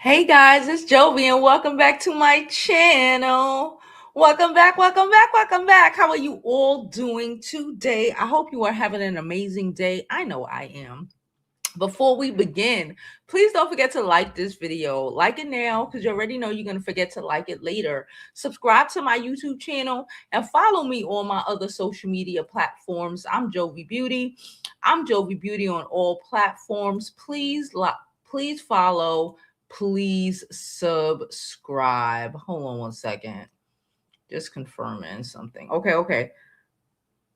Hey guys, it's Jovi and welcome back to my channel. Welcome back, welcome back, welcome back. How are you all doing today? I hope you are having an amazing day. I know I am. Before we begin, please don't forget to like this video. Like it now because you already know you're going to forget to like it later. Subscribe to my YouTube channel and follow me on my other social media platforms. I'm Jovi Beauty. I'm Jovi Beauty on all platforms. Please follow. Please subscribe. Hold on one second. Just confirming something. Okay.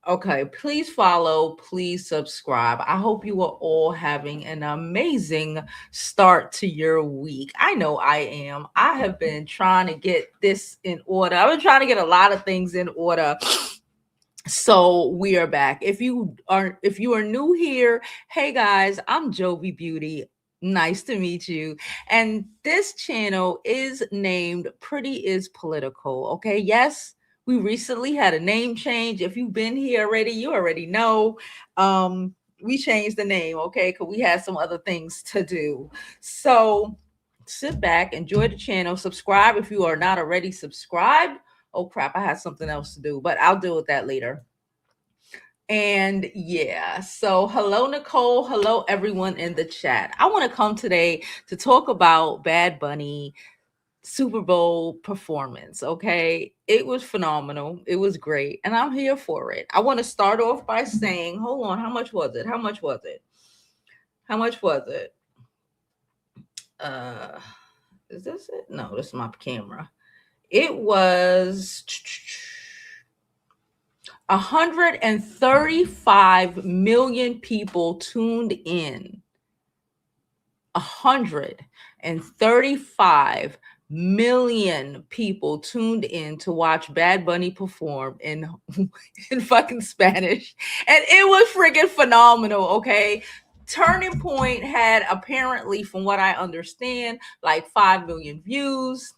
Okay, please follow, please subscribe. I hope you are all having an amazing start to your week. I know I am. I have been trying to get this in order. I've been trying to get a lot of things in order. So we are back. If you are new here, hey guys, I'm Jovi Beauty. Nice to meet you. And this channel is named Pretty is Political. Okay. Yes, we recently had a name change. If you've been here already, you already know. We changed the name, okay, because we had some other things to do. So sit back, enjoy the channel, subscribe if you are not already subscribed. Oh crap, I had something else to do, but I'll deal with that later. And yeah, so hello, Nicole. Hello, everyone in the chat. I want to come today to talk about Bad Bunny Super Bowl performance. Okay, it was phenomenal. It was great, and I'm here for it. I want to start off by saying, hold on, how much was it? How much was it? How much was it? Uh, is this it? No, this is my camera. It was 135 million people tuned in. 135 million people tuned in to watch Bad Bunny perform in in fucking Spanish. And it was freaking phenomenal, okay? Turning Point had apparently, from what I understand, like 5 million views.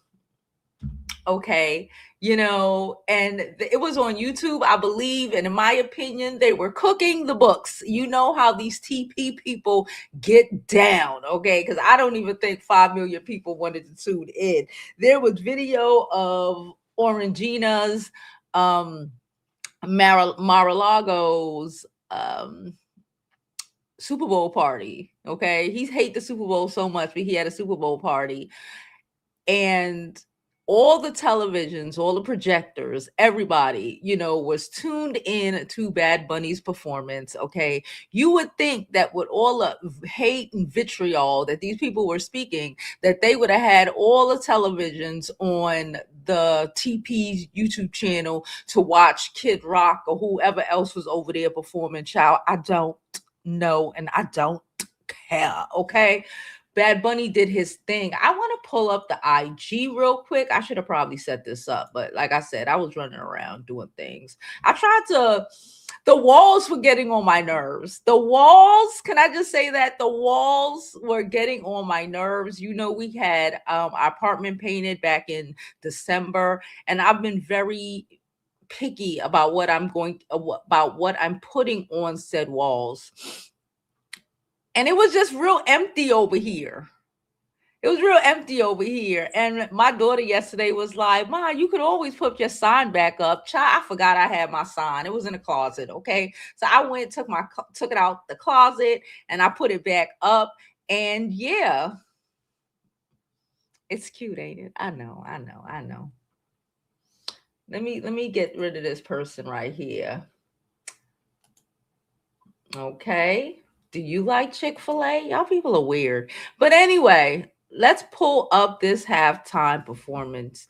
Okay, and it was on YouTube, I believe, and in my opinion, they were cooking the books. You know how these TP people get down, okay? Because I don't even think 5 million people wanted to tune in. There was video of Orangina's, Mar-a-Lago's, Super Bowl party, okay? He hate the Super Bowl so much, but he had a Super Bowl party, and all the televisions, all the projectors, everybody, was tuned in to Bad Bunny's performance. Okay. You would think that with all the hate and vitriol that these people were speaking, that they would have had all the televisions on the TP's YouTube channel to watch Kid Rock or whoever else was over there performing. Child, I don't know, and I don't care. Okay. Bad Bunny did his thing. I want to pull up the IG real quick. I should have probably set this up, but like I said, I was running around doing things. The walls were getting on my nerves. The walls, can I just say that? The walls were getting on my nerves. We had our apartment painted back in December, and I've been very picky about what I'm putting on said walls. And it was just real empty over here. It was real empty over here. And my daughter yesterday was like, Ma, you could always put your sign back up. Child, I forgot I had my sign. It was in the closet. Okay. So I went, took it out the closet, and I put it back up. And yeah, it's cute, ain't it? I know. Let me get rid of this person right here. Okay. Do you like Chick-fil-A? Y'all people are weird. But anyway, let's pull up this halftime performance.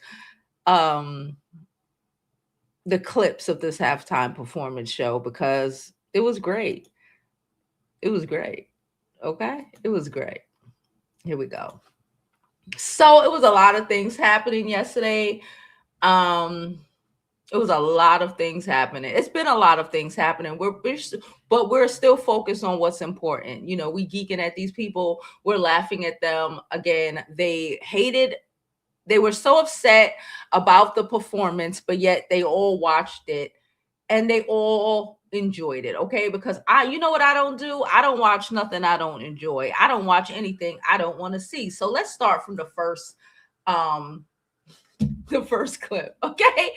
The clips of this halftime performance show, because it was great. It was great. Okay? It was great. Here we go. So it was a lot of things happening yesterday. It was a lot of things happening. It's been a lot of things happening. But we're still focused on what's important. We geeking at these people. We're laughing at them. Again, they were so upset about the performance, but yet they all watched it, and they all enjoyed it, okay? Because you know what I don't do? I don't watch nothing I don't enjoy. I don't watch anything I don't want to see. So let's start from the first clip, okay?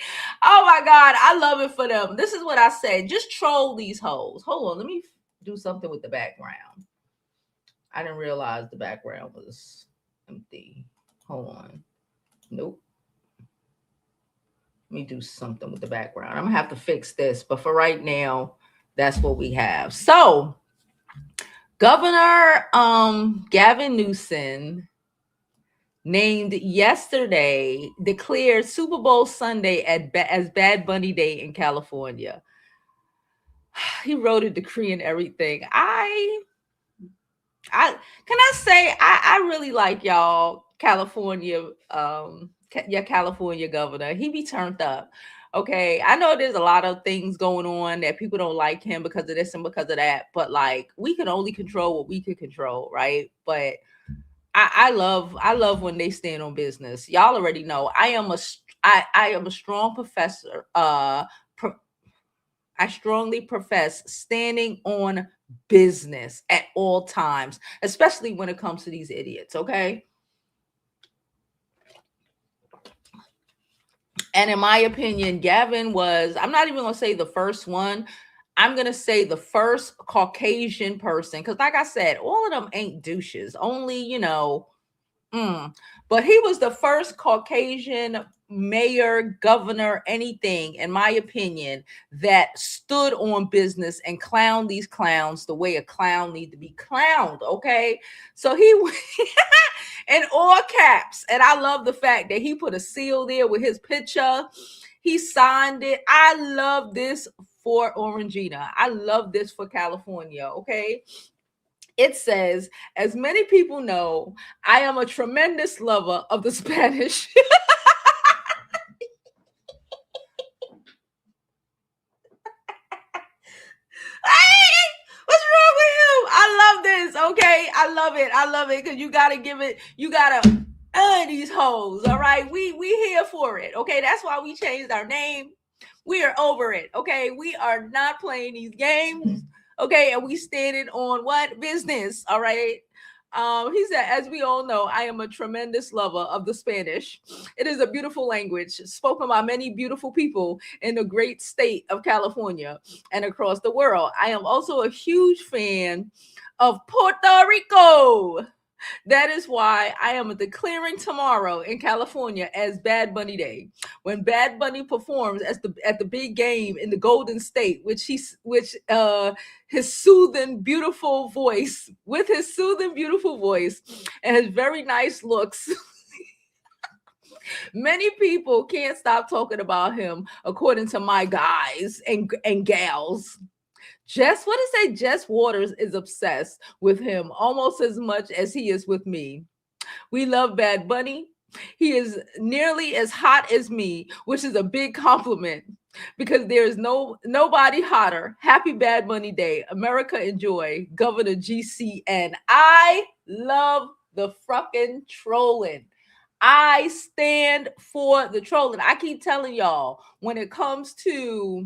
Oh my God, I love it for them. This is what I said. Just troll these hoes. Hold on, let me do something with the background. I didn't realize the background was empty. Hold on. Nope. Let me do something with the background. I'm gonna have to fix this, but for right now, that's what we have. So, Governor Gavin Newsom named yesterday declared Super Bowl Sunday as Bad Bunny Day in California. He wrote a decree and everything. I can I say I really like y'all California your California governor. He be turned up. Okay, I know there's a lot of things going on that people don't like him because of this and because of that, but like we can only control what we can control, right? But I love when they stand on business. Y'all already know I am a strong professor. I strongly profess standing on business at all times, especially when it comes to these idiots, okay? And in my opinion, Gavin was, I'm not even going to say the first one. I'm going to say the first Caucasian person. Because like I said, all of them ain't douches. Only, but he was the first Caucasian mayor, governor, anything, in my opinion, that stood on business and clowned these clowns the way a clown need to be clowned. Okay. So he in all caps. And I love the fact that he put a seal there with his picture. He signed it. I love this for Orangina. I love this for California. Okay. It says, as many people know, I am a tremendous lover of the Spanish. Hey, what's wrong with you? I love this. Okay. I love it. Because you gotta give it, you gotta these hoes. All right. We here for it. Okay. That's why we changed our name. We are over it. Okay. We are not playing these games. Okay, and we standing on what business? All right. He said, as we all know, I am a tremendous lover of the Spanish. It is a beautiful language spoken by many beautiful people in the great state of California and across the world. I am also a huge fan of Puerto Rico. That is why I am declaring tomorrow in California as Bad Bunny Day. When Bad Bunny performs at the big game in the Golden State, his soothing, beautiful voice, and his very nice looks. Many people can't stop talking about him, according to my guys and gals. Jess Waters is obsessed with him almost as much as he is with me. We love Bad Bunny. He is nearly as hot as me, which is a big compliment because there is nobody hotter. Happy Bad Bunny Day. America enjoy. Governor GCN. I love the fucking trolling. I stand for the trolling. I keep telling y'all, when it comes to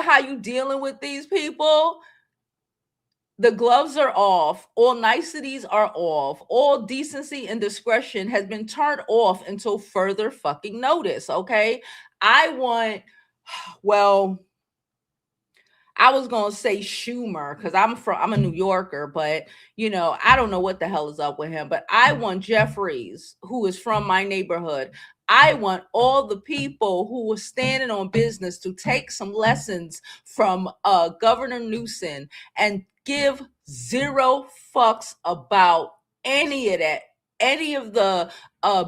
how you dealing with these people, the gloves are off, all niceties are off, all decency and discretion has been turned off until further fucking notice. Okay. I was gonna say Schumer because I'm a New Yorker, but I don't know what the hell is up with him. But I want Jeffries, who is from my neighborhood. I want all the people who were standing on business to take some lessons from Governor Newsom and give zero fucks about any of that, any of the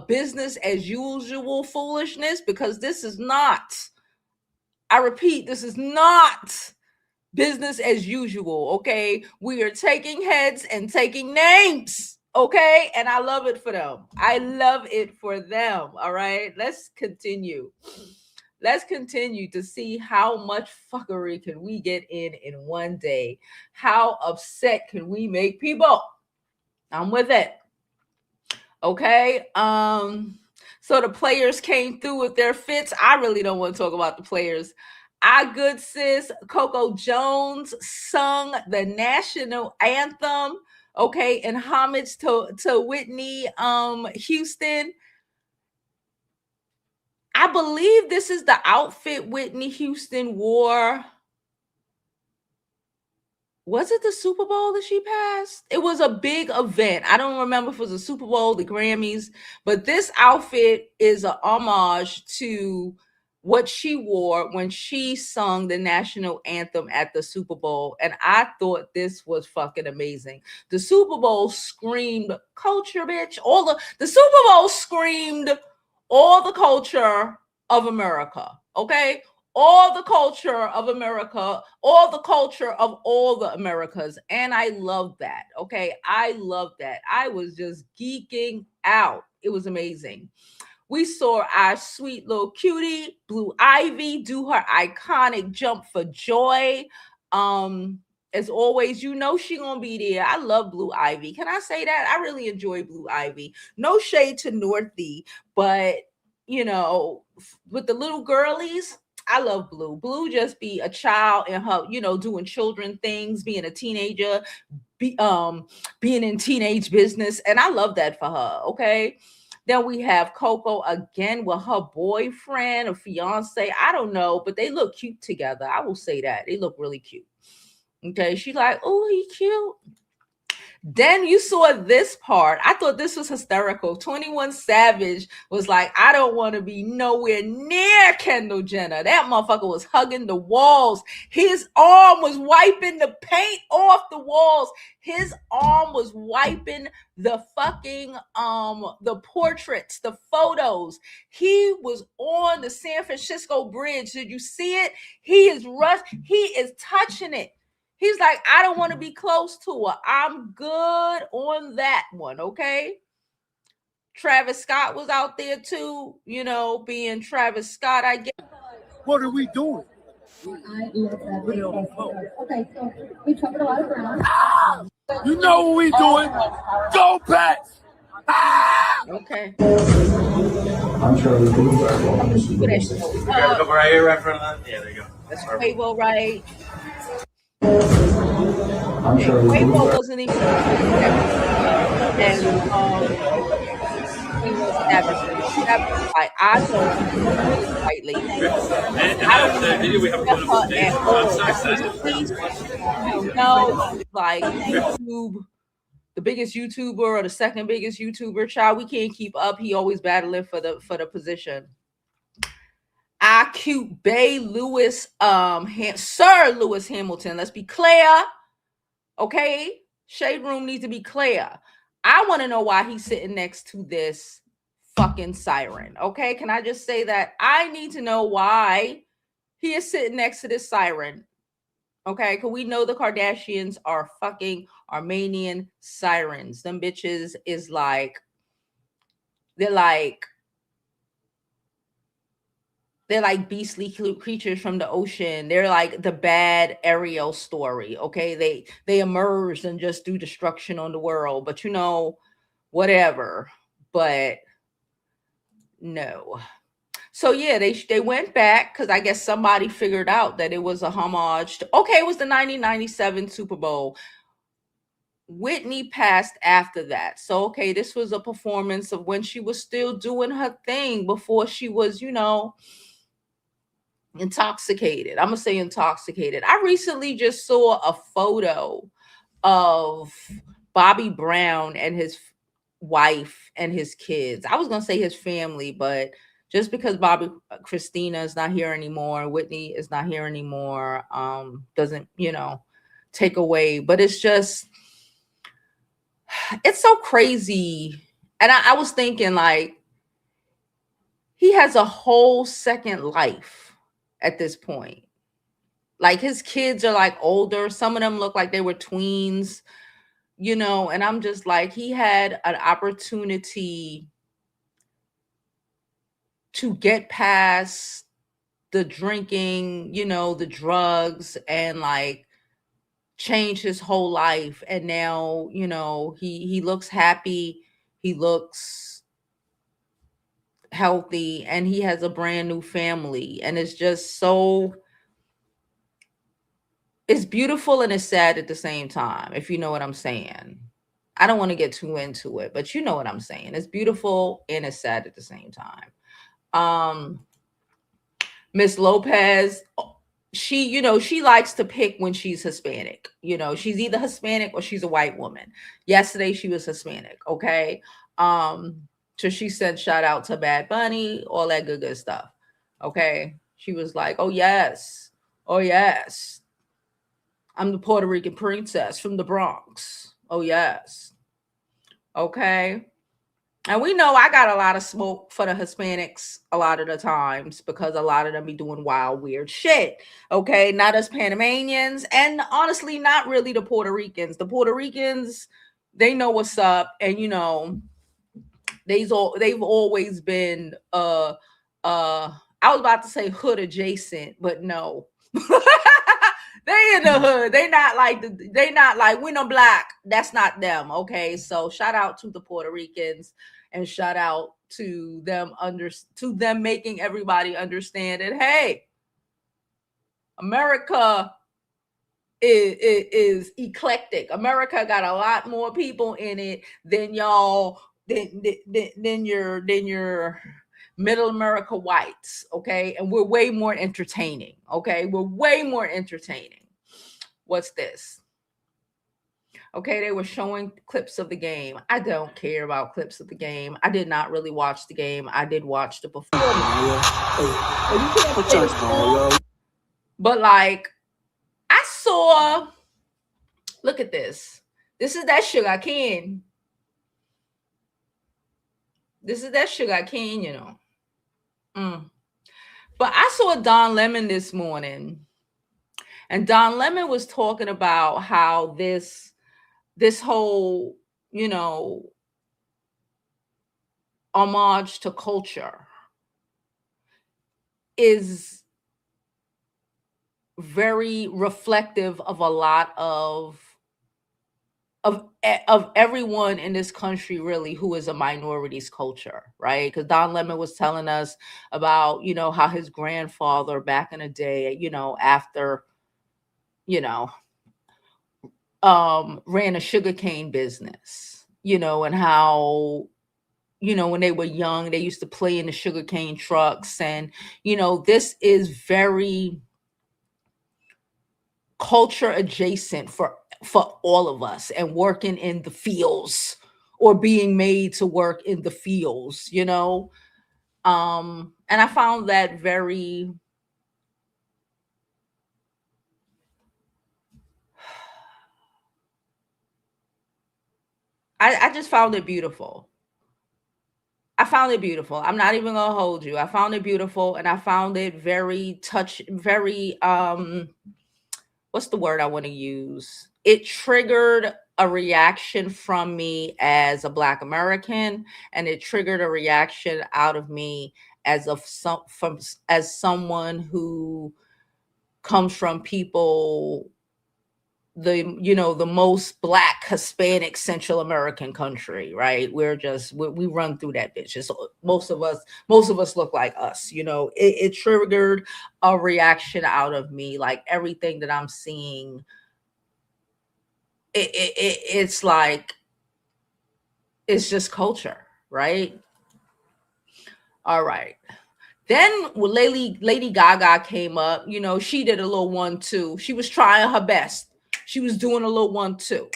business as usual foolishness, because this is not, I repeat, this is not business as usual. Okay. We are taking heads and taking names. Okay. And I love it for them. I love it for them. All right. Let's continue to see how much fuckery can we get in one day. How upset can we make people? I'm with it. Okay. So the players came through with their fits. I really don't want to talk about the players. Our good sis Coco Jones sung the national anthem, okay, in homage to Whitney Houston. I believe this is the outfit Whitney Houston wore. Was it the Super Bowl that she passed? It was a big event. I don't remember if it was a Super Bowl, the Grammys, but this outfit is a homage to what she wore when she sung the national anthem at the Super Bowl. And I thought this was fucking amazing. The Super Bowl screamed culture, bitch. The Super Bowl screamed all the culture of America. Okay, all the culture of America, all the culture of all the Americas. And I love that. Okay. I love that. I was just geeking out. It was amazing. We saw our sweet little cutie, Blue Ivy, do her iconic jump for joy. As always, you know she gonna be there. I love Blue Ivy. Can I say that? I really enjoy Blue Ivy. No shade to Northie, but you know, with the little girlies, I love Blue. Blue just be a child and her, doing children things, being a teenager, being in teenage business, and I love that for her. Okay. Then we have Coco again with her boyfriend or fiance. I don't know, but they look cute together. I will say that. They look really cute. Okay. She's like, oh, he cute. Then you saw this part. I thought this was hysterical. 21 Savage was like, I don't want to be nowhere near Kendall Jenner. That motherfucker was hugging the walls. His arm was wiping the paint off the walls. His arm was wiping the fucking the portraits, the photos. He was on the San Francisco Bridge. Did you see it? He is touching it. He's like, I don't want to be close to her. I'm good on that one, okay? Travis Scott was out there too, being Travis Scott, I guess. What are we doing? I love that. Okay, so we covered a lot of ground. You know what we doing? Go Pats! Okay. I'm sure we do. We gotta go right here, right in front of that. Yeah, there you go. That's Quavo, right? I'm sure we do. Quavo wasn't even and he was like, I don't slightly. We have like YouTube, the biggest YouTuber or the second biggest YouTuber, child, we can't keep up. He always battling for the position. Our cute Bay Lewis, Sir Lewis Hamilton. Let's be clear. Okay. Shade Room needs to be clear. I want to know why he's sitting next to this fucking siren. Okay. Can I just say that? I need to know why he is sitting next to this siren. Okay. Because we know the Kardashians are fucking Armenian sirens. Them bitches is like, they're like beastly creatures from the ocean. They're like the bad Ariel story. Okay. They emerged and just do destruction on the world, but whatever, but no. So yeah, they went back because I guess somebody figured out that it was a homage to, okay, it was the 1997 Super Bowl. Whitney passed after that. So, okay, this was a performance of when she was still doing her thing before she was, intoxicated. I'm gonna say intoxicated. I recently just saw a photo of Bobby Brown and his wife and his kids. I was gonna say his family, but just because Christina is not here anymore, Whitney is not here anymore, doesn't take away. But it's just, it's so crazy. And I was thinking, like, he has a whole second life at this point. Like, his kids are like older. Some of them look like they were tweens, and I'm just like, he had an opportunity to get past the drinking, the drugs, and like change his whole life. And now, he looks happy. He looks healthy, and he has a brand new family. And it's just so it's beautiful and it's sad at the same time, if you know what I'm saying. I don't want to get too into it, but you know what I'm saying. It's beautiful and it's sad at the same time. Miss Lopez, she likes to pick when she's Hispanic. She's either Hispanic or she's a white woman. Yesterday she was Hispanic, okay? So she said shout out to Bad Bunny, all that good stuff. Okay. She was like, oh yes. Oh yes. I'm the Puerto Rican princess from the Bronx. Oh yes. Okay. And we know I got a lot of smoke for the Hispanics a lot of the times because a lot of them be doing wild, weird shit. Okay. Not us Panamanians. And honestly, not really the Puerto Ricans. The Puerto Ricans, they know what's up. And they've always been I was about to say hood adjacent, but no. They in the hood. They not like we no black. That's not them. Okay. So shout out to the Puerto Ricans and shout out to them making everybody understand that, hey, America is eclectic. America got a lot more people in it than y'all, than your middle America whites, okay? And we're way more entertaining, okay? We're way more entertaining. What's this? Okay, they were showing clips of the game. I don't care about clips of the game. I did not really watch the game. I did watch the performance. But like, I saw, look at this. This is that Sugar King. This is that Sugar King, But I saw Don Lemon this morning, and Don Lemon was talking about how this whole, homage to culture is very reflective of a lot of everyone in this country, really, who is a minorities culture, right? Because Don Lemon was telling us about, how his grandfather back in the day, after, ran a sugarcane business, and how, when they were young, they used to play in the sugarcane trucks. And, this is very culture adjacent for all of us, and working in the fields or being made to work in the fields, and I found that very I just found it beautiful. I found it beautiful. I'm not even gonna hold you. I found it beautiful, and I found it very what's the word I want to use? It triggered a reaction from me as a Black American, and it triggered a reaction out of me as someone who comes from people, the most Black, Hispanic, Central American country, right? We run through that bitch. So most of us look like us. It triggered a reaction out of me. Like everything that I'm seeing, it's like, it's just culture, right? All right. Then when Lady Gaga came up, she did a little 1-2. She was trying her best. She was doing a little 1-2. You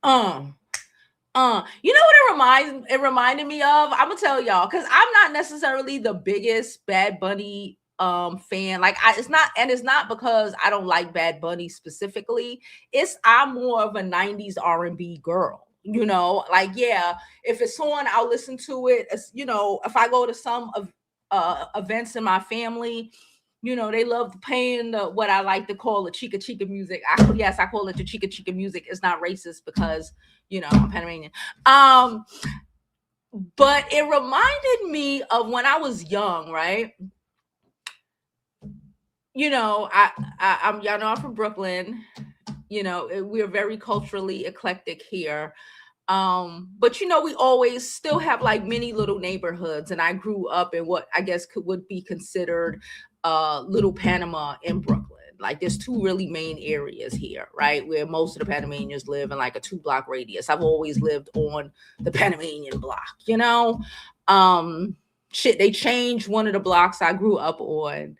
know what it reminded me of? I'm gonna tell y'all, because I'm not necessarily the biggest Bad Bunny fan. Like, it's not because I don't like Bad Bunny specifically. I'm more of a 90s R&B girl. Like, yeah, if it's on, I'll listen to it. If I go to some of events in my family, they love playing what I like to call the chica chica music. I call it the chica chica music. It's not racist because, I'm Panamanian. But it reminded me of when I was young, right? I'm y'all know I'm from Brooklyn. We're very culturally eclectic here. But we always still have like many little neighborhoods, and I grew up in what I guess would be considered Little Panama in Brooklyn. Like there's two really main areas here, right? Where most of the Panamanians live in like a 2-block radius. I've always lived on the Panamanian block, you know? Shit, they changed one of the blocks I grew up on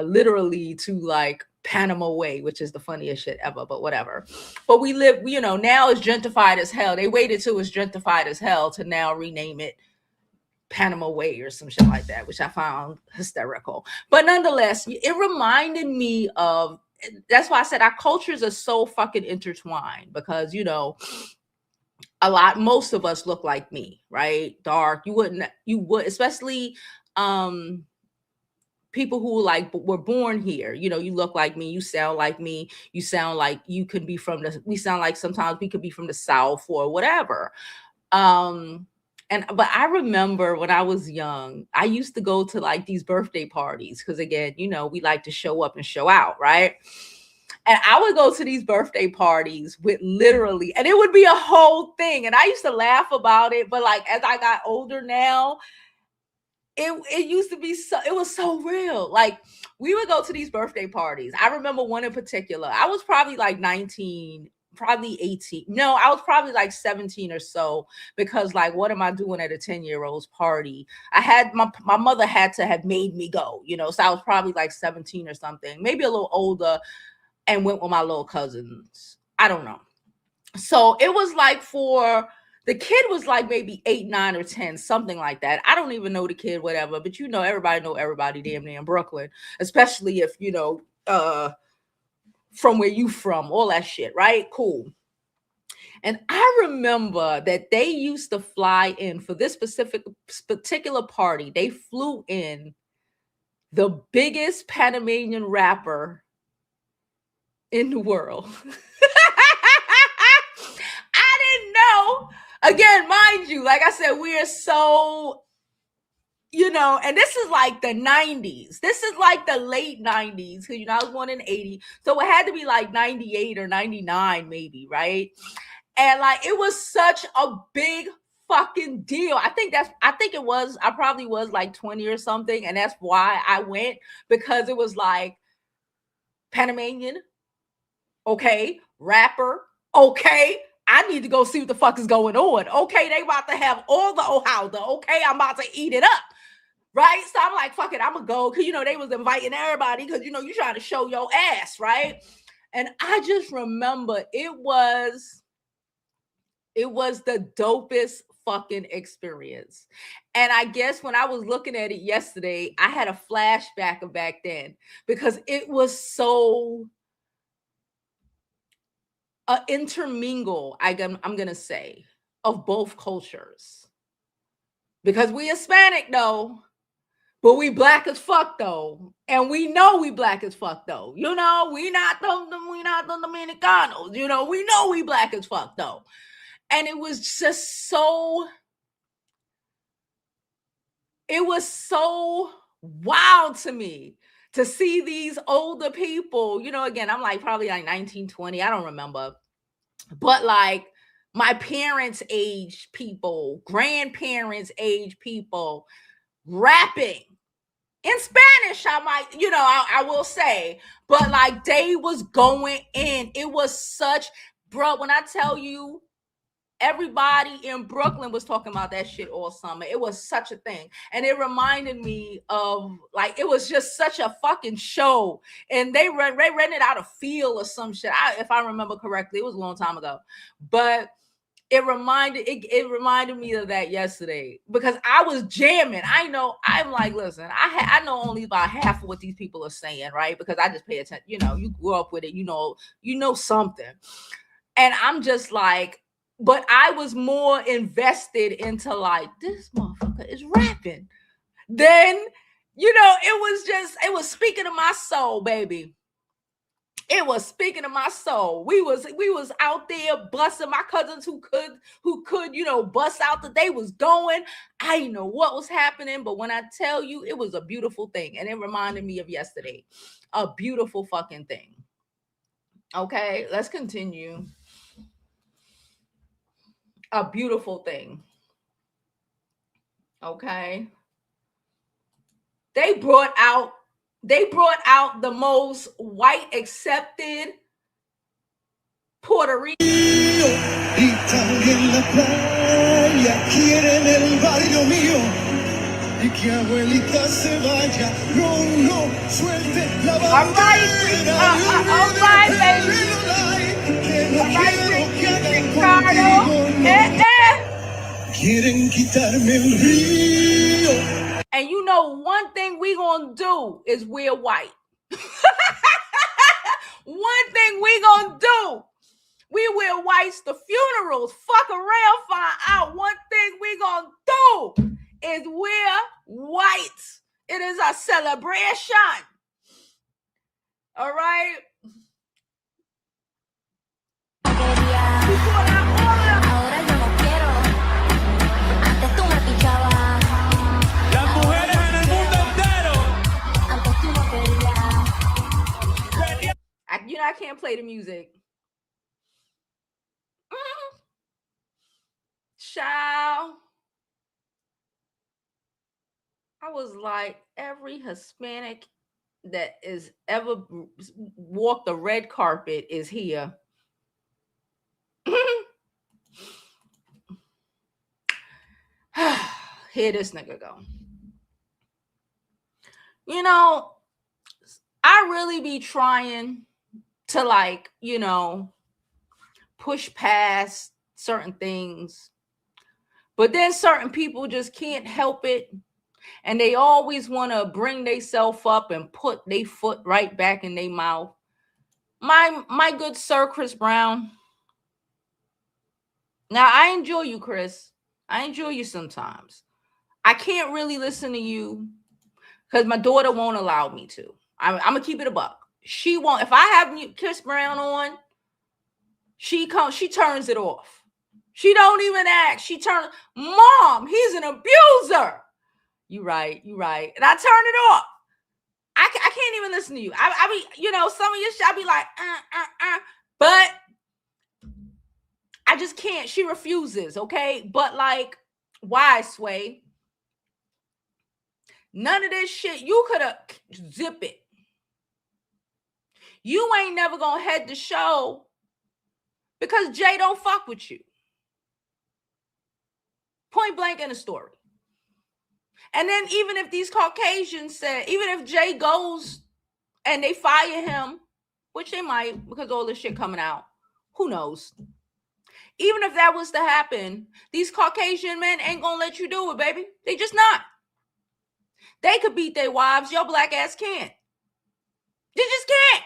literally to like Panama Way, which is the funniest shit ever, but whatever. But we live, you know, now it's gentrified as hell. They waited till it's gentrified as hell to now rename it Panama Way or some shit like that, which I found hysterical. But nonetheless, it reminded me of, that's why I said our cultures are so fucking intertwined, because, you know, most of us look like me, right? Dark. You would, especially people who like were born here. You know, you look like me, you sound like me, you sound like you could be we sound like sometimes we could be from the South or whatever. But I remember when I was young, I used to go to like these birthday parties because, again, you know, we like to show up and show out, right? And I would go to these birthday parties with literally, and it would be a whole thing. And I used to laugh about it, but like as I got older now, it used to be so, it was so real. Like we would go to these birthday parties. I remember one in particular. I was probably like 19, probably 18. No, I was probably like 17 or so, because like, what am I doing at a 10-year-old's party? I had my mother had to have made me go, you know, so I was probably like 17 or something, maybe a little older, and went with my little cousins. I don't know. So it was like the kid was like maybe 8, 9, or 10, something like that. I don't even know the kid, whatever, but you know, everybody know everybody damn near in Brooklyn, especially if, you know, from where you from, all that shit, right? Cool. And I remember that they used to fly in for this particular party. They flew in the biggest Panamanian rapper in the world. I didn't know. Again, mind you, like I said, we are so, you know, and this is like the 90s. This is like the late 90s, because, you know, I was born in 80. So it had to be like 98 or 99 maybe, right? And like, it was such a big fucking deal. I probably was like 20 or something. And that's why I went, because it was like Panamanian, okay, rapper, okay, I need to go see what the fuck is going on. Okay, they about to have all the howdah. Okay, I'm about to eat it up. Right? So I'm like, fuck it, I'm gonna go. Because, you know, they was inviting everybody because, you know, you trying to show your ass, right? And I just remember it was the dopest fucking experience. And I guess when I was looking at it yesterday, I had a flashback of back then, because it was so intermingle, I'm gonna say, of both cultures, because we Hispanic though, but we black as fuck though, and we know we black as fuck though. You know, we not the Dominicanos. You know, we know we black as fuck though, and it was just so. It was so wild to me to see these older people, you know, again, I'm like probably like 19, 20, I don't remember. But like my parents' age people, grandparents' age people rapping in Spanish, I will say, but like they was going in. It was such, bro, when I tell you, everybody in Brooklyn was talking about that shit all summer. It was such a thing. And it reminded me of, like, it was just such a fucking show. And they rented out a field or some shit. If I remember correctly, it was a long time ago. But it reminded me of that yesterday, because I was jamming. I'm like, listen, I know only about half of what these people are saying, right? Because I just pay attention. You know, you grew up with it, you know something. And I'm just like, but I was more invested into like, this motherfucker is rapping. Then, you know, it was speaking to my soul, baby. It was speaking to my soul. We was out there busting. My cousins who could, you know, bust out that they was going. I didn't know what was happening, but when I tell you, it was a beautiful thing. And it reminded me of yesterday. A beautiful fucking thing. Okay, let's continue. A beautiful thing. Okay. They brought out they brought out the most white accepted Puerto Rican. Y también la playa quieren el barrio mío. Y que abuelita se vaya, no suelte la bandera. All right, baby. Que no quiero que hagan Ricardo. contigo. Quieren quitarme el río. And you know, one thing we gonna do is wear white. One thing we gonna do, we wear whites to funerals. Fuck around, find out. One thing we gonna do is wear white. It is a celebration. All right. Ahora yo no quiero. Antes tú me pichabas. Las mujeres en el mundo entero. Antes tú no querías. You know, I can't play the music. Child. I was like, every Hispanic that is ever walked the red carpet is here. Here this nigga go. You know, I really be trying to, like, you know, push past certain things, but then certain people just can't help it, and they always want to bring themselves up and put their foot right back in their mouth. My good sir, Chris Brown. Now, I enjoy you, Chris. I enjoy you sometimes. I can't really listen to you because my daughter won't allow me to. I'm gonna keep it a buck. She won't. If I have Chris Brown on, she turns it off. She don't even ask. She turns, Mom, he's an abuser. You right. And I turn it off. I can't even listen to you. I be, you know, some of your shit, I be like, but I just can't. She refuses, okay? But like, why, Sway? None of this shit. You could have zip it. You ain't never gonna head the show because Jay don't fuck with you. Point blank in the story. And then even if these Caucasians said, even if Jay goes and they fire him, which they might because all this shit coming out, who knows? Even if that was to happen, these Caucasian men ain't gonna let you do it, baby. They just not. They could beat their wives. Your black ass can't. They just can't.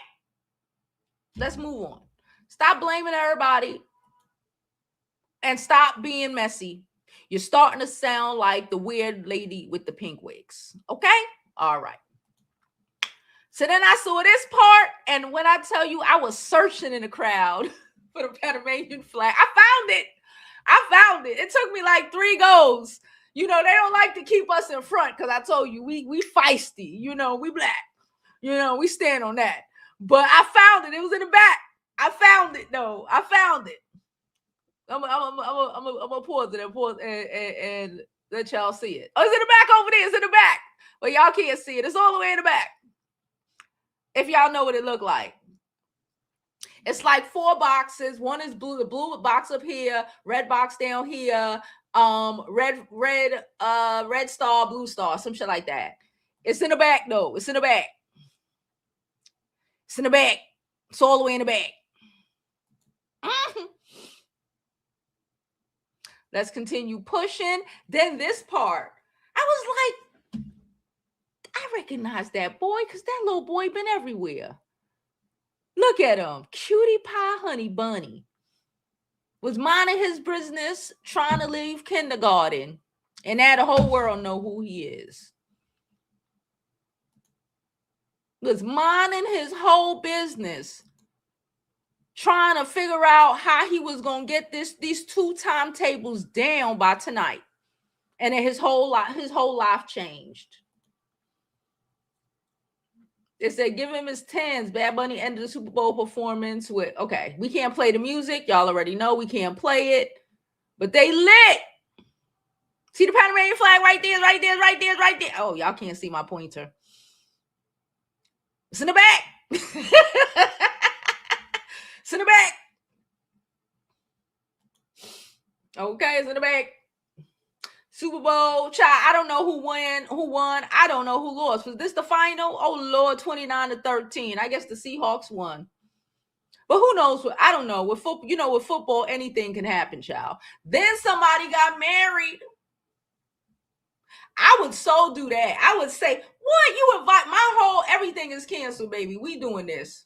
Let's move on. Stop blaming everybody and stop being messy. You're starting to sound like the weird lady with the pink wigs. Okay? All right. So then I saw this part, and when I tell you I was searching in the crowd for the Panamanian flag, I found it. It took me like 3 goes. You know, they don't like to keep us in front because I told you we feisty. You know, we black. You know, we stand on that. But I found it. It was in the back. I found it, though. I found it. I'm gonna pause it and let y'all see it. Oh, it's in the back over there. It's in the back. But y'all can't see it. It's all the way in the back. If y'all know what it looked like. It's like 4 boxes. One is blue. The blue box up here. Red box down here. Red star, blue star. Some shit like that. It's in the back, though. It's in the back. It's in the back. It's all the way in the back. Mm-hmm. Let's continue pushing. Then this part, I was like, I recognize that boy because that little boy been everywhere. Look at him. Cutie pie honey bunny. Was minding his business, trying to leave kindergarten. And now the whole world know who he is. Was minding his whole business, trying to figure out how he was going to get these 2 timetables down by tonight. And then his whole life changed. They said, give him his 10s. Bad Bunny ended the Super Bowl performance with, okay, we can't play the music. Y'all already know we can't play it. But they lit. See the Panamanian flag right there, right there, right there, right there. Oh, y'all can't see my pointer. It's in the back. It's in the back. Okay, it's in the back. Super Bowl, child. I don't know who won. I don't know who lost. Was this the final? Oh Lord, 29-13. I guess the Seahawks won. But who knows? I don't know. With football, with football, anything can happen, child. Then somebody got married. I would so do that. I would say, what? You invite everything is canceled, baby. We doing this.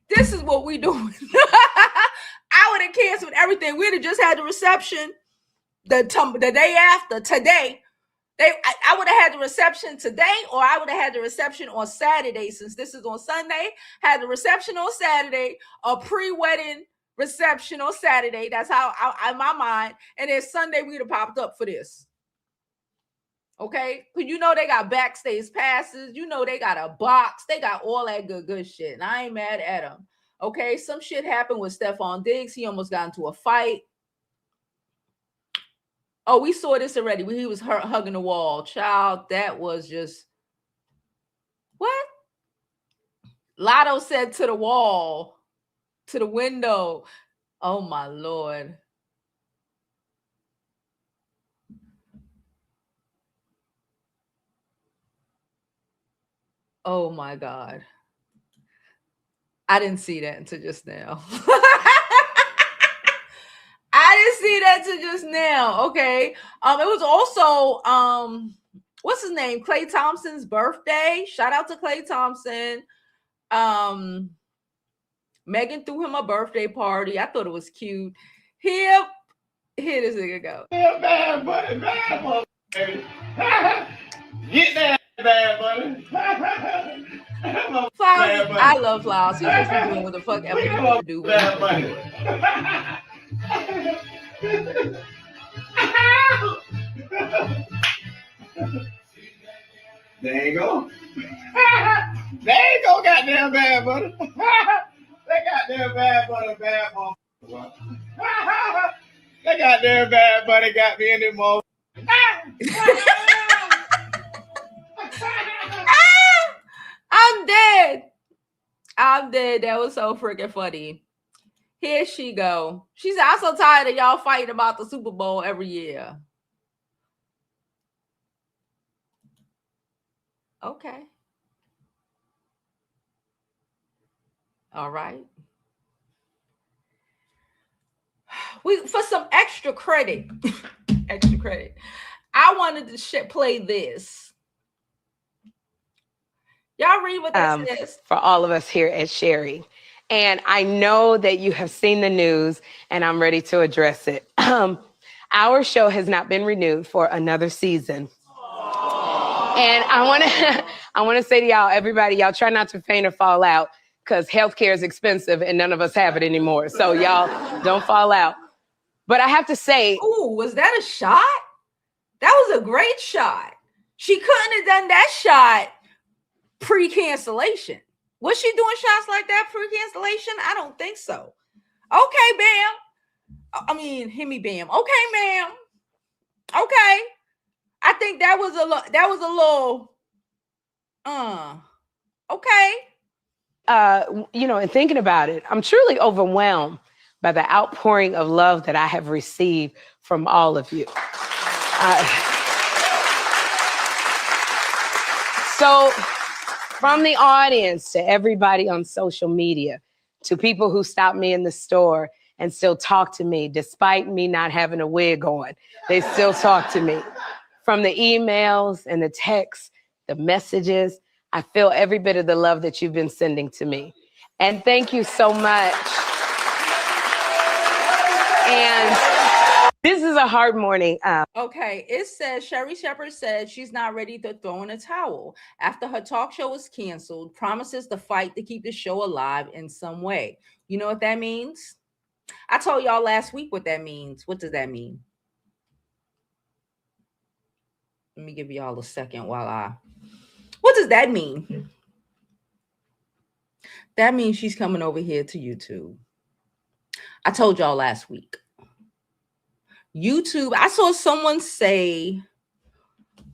This is what we doing. I would have canceled everything. We'd have just had the reception the day after today. I would have had the reception today, or I would have had the reception on Saturday, since this is on Sunday. Had the reception on Saturday, a pre-wedding reception on Saturday. That's how in my mind. And then Sunday we'd have popped up for this. Okay, because they got backstage passes, they got a box, they got all that good shit, and I ain't mad at them. Okay, some shit happened with Stephon Diggs. He almost got into a fight. Oh, we saw this already when he was hugging the wall. Child, that was just what? Lotto said to the wall, to the window. Oh my Lord. Oh my God. I didn't see that until just now. I didn't see that till just now. Okay. It was also what's his name? Klay Thompson's birthday. Shout out to Klay Thompson. Megan threw him a birthday party. I thought it was cute. Here this nigga go. Yeah, bad buddy, Get that bad buddy. Flowers, I love Flowers. He's just doing what the fuck ever he wants to do. Bad buddy. There you go. There you go, goddamn bad buddy. That goddamn bad buddy, bad motherfucker. That goddamn bad buddy got me in the mode. I'm dead. That was so freaking funny. Here she go. She said, I'm so tired of y'all fighting about the Super Bowl every year. Okay. All right. For some extra credit, I wanted to play this. Y'all read what that says? For all of us here at Sherry. And I know that you have seen the news, and I'm ready to address it. Our show has not been renewed for another season. And I want to say to y'all, everybody, y'all try not to faint or fall out, because healthcare is expensive and none of us have it anymore. So y'all don't fall out. But I have to say, ooh, was that a shot? That was a great shot. She couldn't have done that shot pre-cancellation. Was she doing shots like that pre-cancellation? I don't think so. Okay, Bam. I mean, hit me, Bam. Okay, ma'am. Okay. I think that was a little okay. And thinking about it, I'm truly overwhelmed by the outpouring of love that I have received from all of you. So from the audience to everybody on social media, to people who stop me in the store and still talk to me despite me not having a wig on, they still talk to me. From the emails and the texts, the messages, I feel every bit of the love that you've been sending to me. And thank you so much. And this is a hard morning. Okay, it says Sherri Shepherd said she's not ready to throw in a towel after her talk show was canceled, promises to fight to keep the show alive in some way. You know what that means? I told y'all last week what that means. What does that mean? Let me give y'all a second what does that mean? That means she's coming over here to YouTube. I told y'all last week. YouTube, I saw someone say,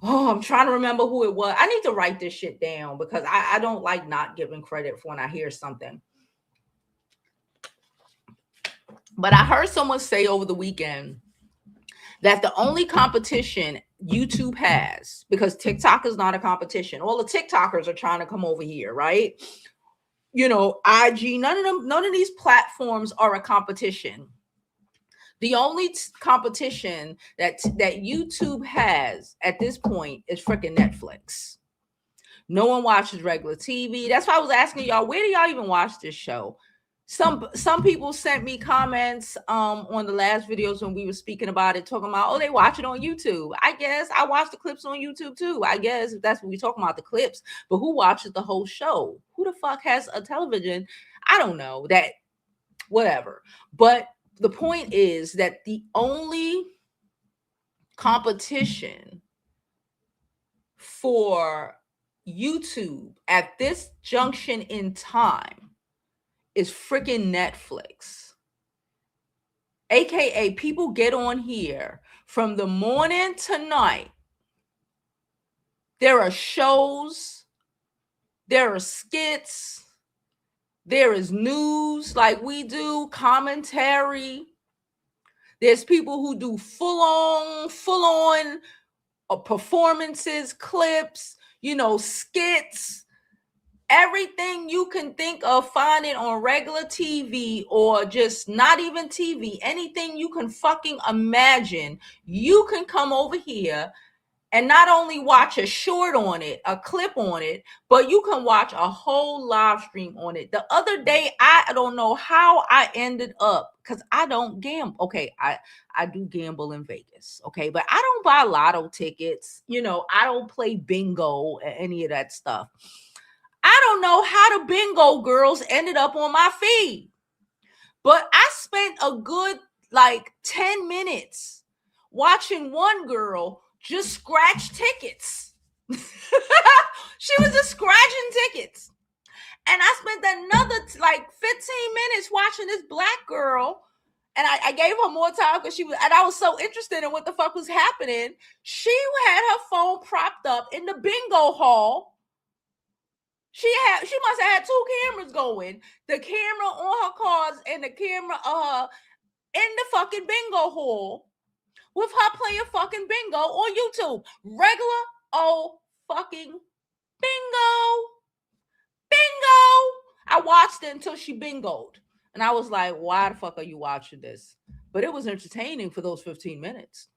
Oh, I'm trying to remember who it was. I need to write this shit down because I don't like not giving credit for when I hear something. But I heard someone say over the weekend that the only competition YouTube has, because TikTok is not a competition. All the TikTokers are trying to come over here, right? You know, IG, none of these platforms are a competition. The only competition that YouTube has at this point is freaking Netflix. No one watches regular TV. That's why I was asking y'all, where do y'all even watch this show? Some people sent me comments on the last videos when we were speaking about it, talking about, oh, they watch it on YouTube. I guess I watch the clips on YouTube too. I guess if that's what we're talking about, the clips. But who watches the whole show? Who the fuck has a television? I don't know. That whatever. But the point is that the only competition for YouTube at this junction in time is freaking Netflix. AKA people get on here from the morning to night. There are shows, there are skits, there is news like we do, commentary. There's people who do full on performances, clips, you know, skits. Everything you can think of, find it on regular TV or just not even TV. Anything you can fucking imagine, you can come over here and not only watch a short on it, a clip on it, but you can watch a whole live stream on it. The other day, I don't know how I ended up, because I don't gamble. Okay, I do gamble in Vegas, okay? But I don't buy lotto tickets. You know, I don't play bingo, any of that stuff. I don't know how the bingo girls ended up on my feed, but I spent a good like 10 minutes watching one girl just scratch tickets. She was just scratching tickets. And I spent another like 15 minutes watching this black girl. And I gave her more time because I was so interested in what the fuck was happening. She had her phone propped up in the bingo hall. She must have had two cameras going. The camera on her cards and the camera in the fucking bingo hall with her playing fucking bingo on YouTube. Regular old fucking bingo. I watched it until she bingoed. And I was like, why the fuck are you watching this? But it was entertaining for those 15 minutes.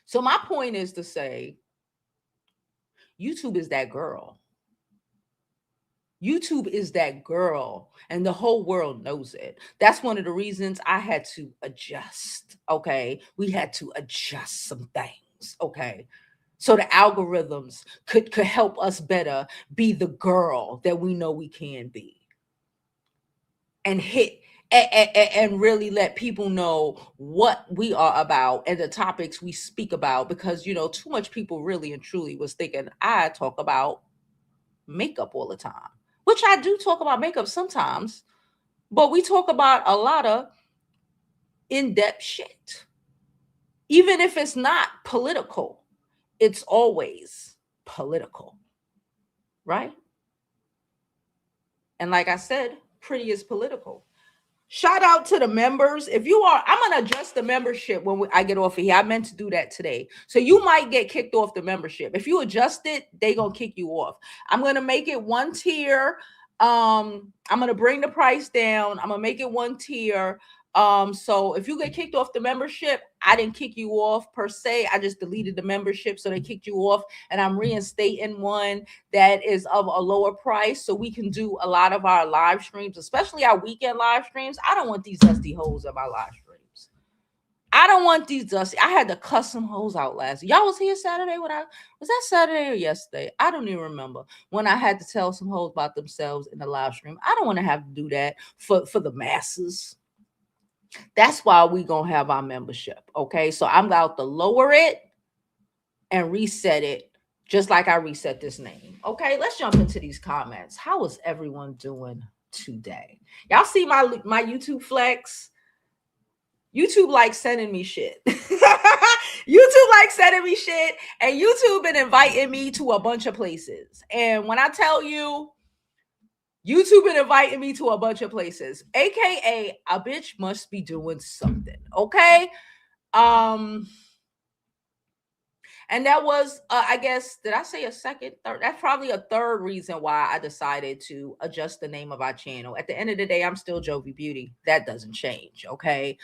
So my point is to say, YouTube is that girl. YouTube is that girl, and the whole world knows it. That's one of the reasons I had to adjust, okay? We had to adjust some things, okay? So the algorithms could help us better be the girl that we know we can be. And hit and really let people know what we are about and the topics we speak about, because, you know, too much people really and truly was thinking I talk about makeup all the time. Which I do talk about makeup sometimes, but we talk about a lot of in-depth shit. Even if it's not political, it's always political, right? And like I said, pretty is political. Shout out to the members. If you are, I'm going to adjust the membership when I get off of here. I meant to do that today. So you might get kicked off the membership. If you adjust it, they going to kick you off. I'm going to make it one tier. I'm going to bring the price down. I'm going to make it one tier. So if you get kicked off the membership, I didn't kick you off per se. I just deleted the membership, so they kicked you off, and I'm reinstating one that is of a lower price, so we can do a lot of our live streams, especially our weekend live streams. I don't want these dusty hoes on my live streams. I don't want these dusty. I had to cuss some hoes out last. Y'all was here Saturday when was that Saturday or yesterday? I don't even remember when I had to tell some hoes about themselves in the live stream. I don't want to have to do that for the masses. That's why we're going to have our membership, okay? So I'm about to lower it and reset it just like I reset this name, okay? Let's jump into these comments. How is everyone doing today? Y'all see my YouTube flex? YouTube likes sending me shit. YouTube like sending me shit, and YouTube been inviting me to a bunch of places. And when I tell you, YouTube been inviting me to a bunch of places, aka a bitch must be doing something, okay? And that was, I guess, did I say a second, third? That's probably a third reason why I decided to adjust the name of our channel. At the end of the day, I'm still Jovi Beauty. That doesn't change, okay?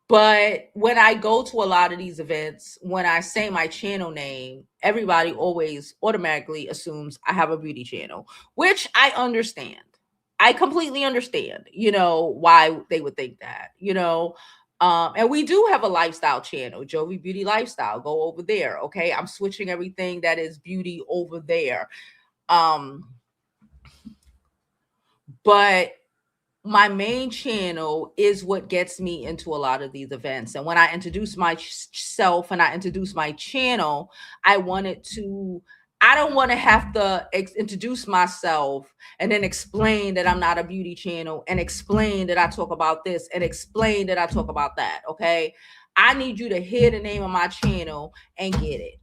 But when I go to a lot of these events, when I say my channel name, everybody always automatically assumes I have a beauty channel, which I understand. I completely understand, why they would think that, and we do have a lifestyle channel, Jovi Beauty Lifestyle. Go over there, okay? I'm switching everything that is beauty over there. But my main channel is what gets me into a lot of these events. And when I introduce myself and I introduce my channel, I don't want to have to introduce myself and then explain that I'm not a beauty channel and explain that I talk about this and explain that I talk about that. Okay. I need you to hear the name of my channel and get it,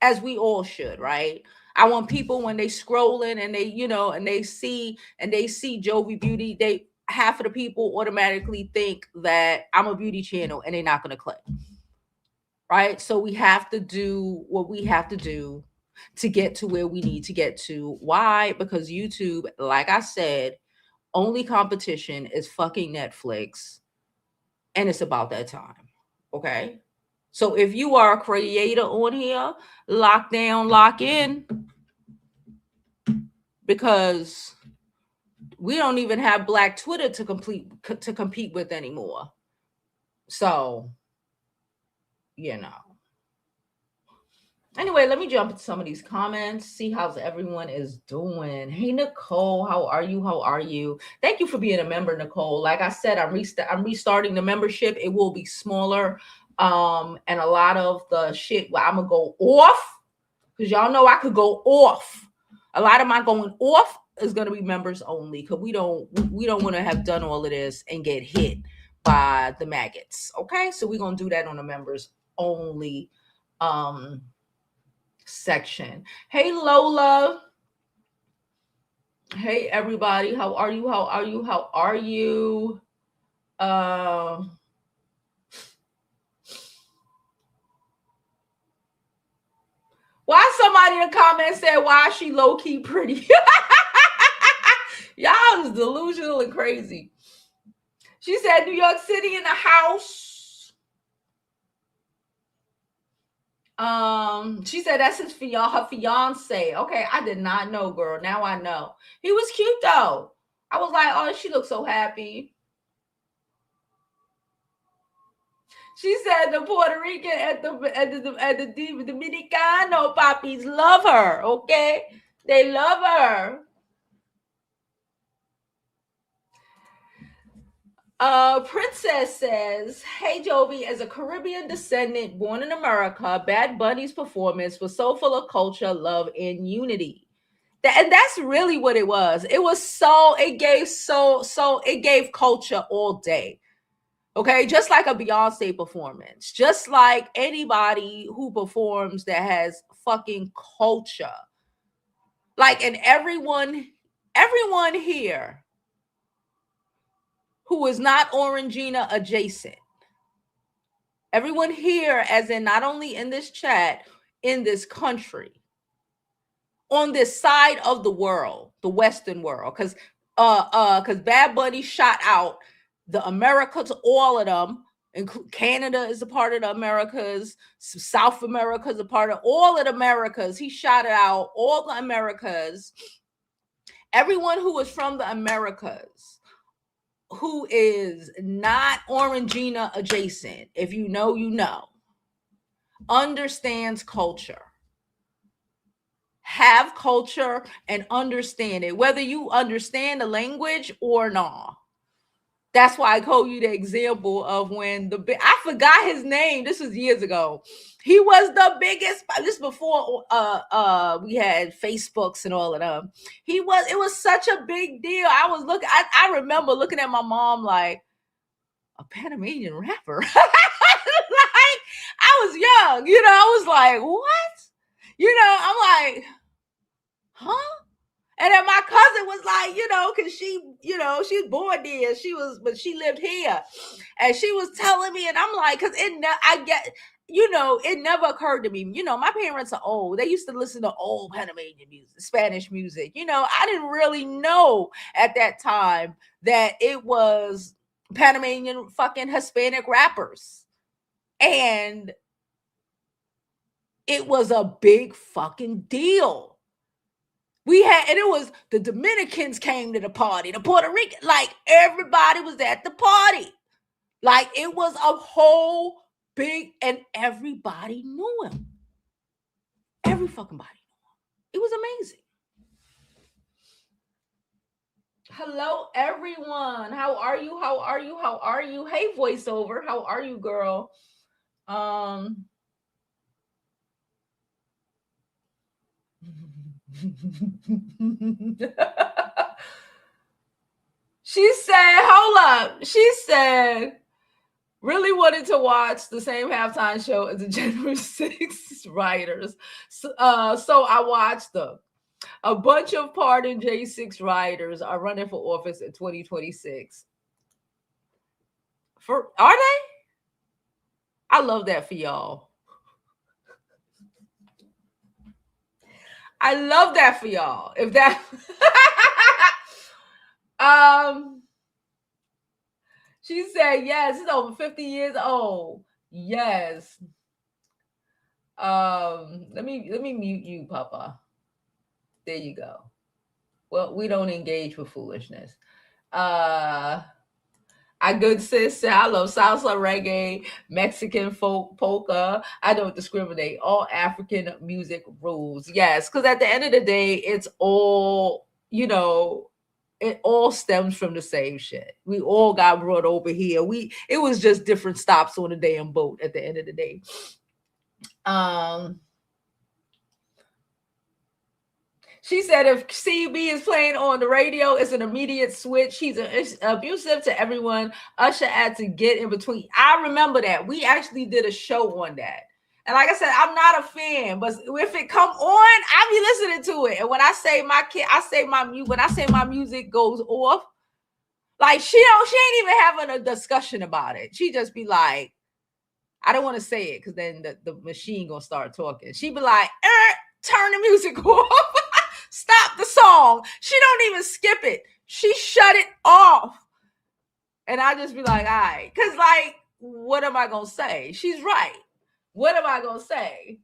as we all should, right? I want people, when they scrolling and they, and they see Jovi Beauty, half of the people automatically think that I'm a beauty channel and they're not going to click. Right? So we have to do what we have to do to get to where we need to get to. Why? Because YouTube, like I said, only competition is fucking Netflix. And it's about that time. Okay? So if you are a creator on here, lock down, lock in. Because we don't even have Black Twitter to compete with anymore. So, Anyway, let me jump into some of these comments, see how everyone is doing. Hey, Nicole, how are you? How are you? Thank you for being a member, Nicole. Like I said, I'm restarting the membership. It will be smaller. And a lot of the shit where I'm going to go off, because y'all know I could go off. A lot of my going off is going to be members only, because we don't want to have done all of this and get hit by the maggots. Okay, so we're going to do that on the members only section. Hey, Lola. Hey, everybody. How are you? How are you? How are you? Why somebody in the comments said, why is she low-key pretty? Y'all is delusional and crazy. She said, New York City in the house. She said that's her fiance. Okay, I did not know, girl. Now I know. He was cute though. I was like, oh, she looks so happy. She said the Puerto Rican at the Dominicano poppies love her. Okay, they love her. Princess says, hey, Jovi, as a Caribbean descendant born in America, Bad Bunny's performance was so full of culture, love, and unity. And that's really what it was. It was it gave culture all day. Okay, just like a Beyonce performance, just like anybody who performs that has fucking culture. Like, and everyone here who is not Orangina adjacent. Everyone here, as in not only in this chat, in this country, on this side of the world, the Western world, because Bad Bunny shot out the Americas, all of them. Canada is a part of the Americas. South America is a part of all of the Americas. He shot out all the Americas. Everyone who is from the Americas, who is not Orangina adjacent, if you know, you know, understands culture, have culture and understand it, whether you understand the language or not. That's why I told you the example of when I forgot his name. This was years ago. He was the biggest. This before we had Facebooks and all of them. It was such a big deal. I remember looking at my mom like, a Panamanian rapper. Like, I was young, you know, I was like, what? You know, I'm like, huh? And then my cousin was like, you know, because she, you know, she's born there. But she lived here. And she was telling me, and I'm like, because it never occurred to me. You know, my parents are old. They used to listen to old Panamanian music, Spanish music. You know, I didn't really know at that time that it was Panamanian fucking Hispanic rappers. And it was a big fucking deal. And it was the Dominicans came to the party, the Puerto Rican, like everybody was at the party. Like it was a whole big, and everybody knew him. Every fucking body knew him. It was amazing. Hello, everyone. How are you? How are you? How are you? Hey, voiceover. How are you, girl? She said, hold up. She said, really wanted to watch the same halftime show as the January 6th rioters. So I watched them. A bunch of pardoned J6 rioters are running for office in 2026. Are they? I love that for y'all. I love that for y'all. If that she said yes, it's over 50 years old. Yes. Let me mute you, Papa. There you go. Well, we don't engage with foolishness. I good sister. I love salsa, reggae, Mexican folk, polka. I don't discriminate. All African music rules. Yes, because at the end of the day, it's all, you know, it all stems from the same shit. We all got brought over here. It was just different stops on the damn boat at the end of the day. She said if CB is playing on the radio, it's an immediate switch. He's abusive to everyone. Usher had to get in between. I remember that. We actually did a show on that. And like I said, I'm not a fan, but if it come on, I be listening to it. And when I say when I say my music goes off, like she ain't even having a discussion about it. She just be like, I don't want to say it because then the machine gonna start talking. She be like, turn the music off. Stop the song. She don't even skip it. She shut it off. And I just be like, all right. Because, like, what am I going to say? She's right. What am I going to say?